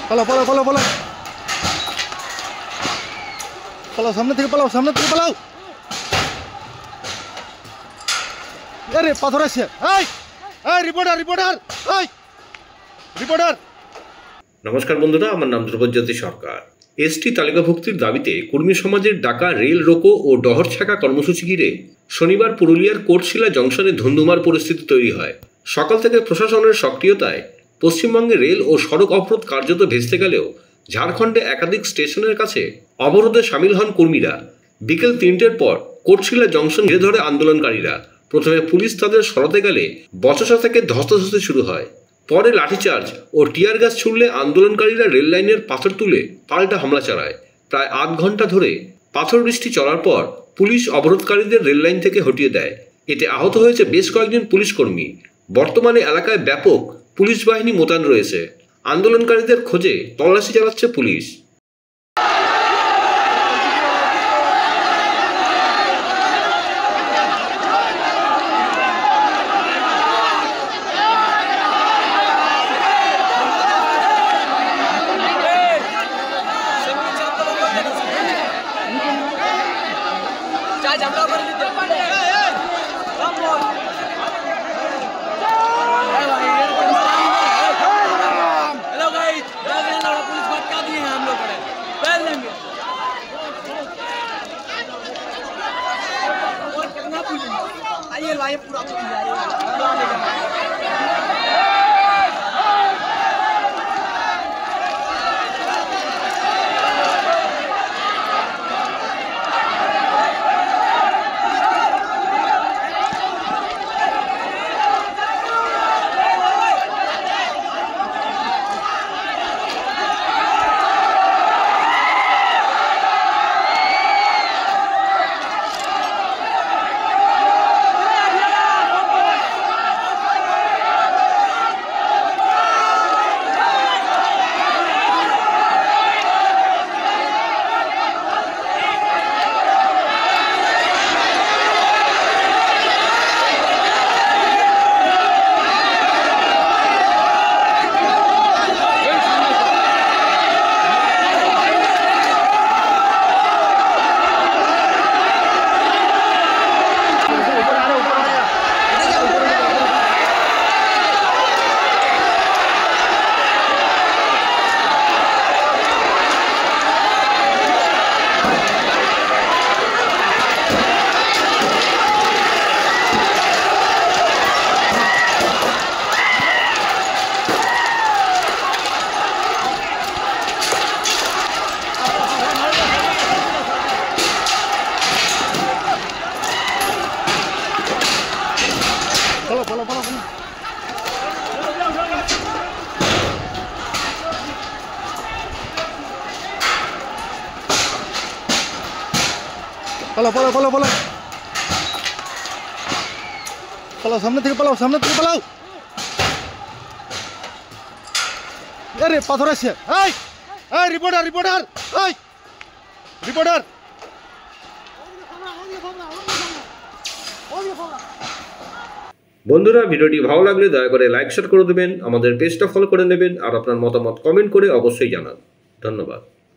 পালাও পালাও পালাও পালাও পালাও, সামনে থেকে পালাও, সামনে থেকে পালাও। আরে পাথর আছে। এই এই রিপোর্টার রিপোর্টার এই রিপোর্টার। নমস্কার বন্ধুরা, আমার নাম ধ্রুবজ্যোতি সরকার। এসটি তালিকাভুক্তির দাবিতে কর্মী সমাজের ডাকা রেল রোকো ও ডহর ছাকা কর্মসূচি ঘিরে শনিবার পুরুলিয়ার কোটশিলা জংশনে ধুন্ধুমার পরিস্থিতি তৈরি হয়। সকাল থেকে প্রশাসনের সক্রিয়তায় পশ্চিমবঙ্গে রেল ও সড়ক অবরোধ কার্যত ভেস্তে গেলেও ঝাড়খণ্ডে একাধিক স্টেশনের কাছে অবরোধে সামিল হন কর্মীরা। বিকেল ৩টের পর কোটশিলা জংশন ঘিরে ধরে আন্দোলনকারীরা। প্রথমে পুলিশ তাদের সরাতে গেলে বচসা থেকে ধস্তাধস্তি শুরু হয়। পরে লাঠিচার্জ ও টিয়ার গ্যাস ছুড়লে আন্দোলনকারীরা রেল লাইনের পাথর তুলে পাল্টা হামলা চালায়। প্রায় আধ ঘন্টা ধরে পাথর বৃষ্টি চলার পর পুলিশ অবরোধকারীদের রেল লাইন থেকে হটিয়ে দেয়। এতে আহত হয়েছে বেশ কয়েকজন পুলিশ কর্মী। বর্তমানে এলাকায় ব্যাপক পুলিশ বাহিনী মোতায়েন রয়েছে। আন্দোলনকারীদের খোঁজে তল্লাশি চালাচ্ছে পুলিশ। आइए पूरा পালাও পালাও পালাও পালাও পালাও, সামনে থেকে পালাও, সামনে থেকে পালাও। আরে পাথর আছে। এই এই রিপোর্টার রিপোর্টার এই রিপোর্টার। বন্ধুরা, ভিডিওটি ভালো লাগলে দয়া করে লাইক শেয়ার করে দেবেন, আমাদের পেজটা ফলো করে নেবেন আর আপনার মতামত কমেন্ট করে অবশ্যই জানান। ধন্যবাদ।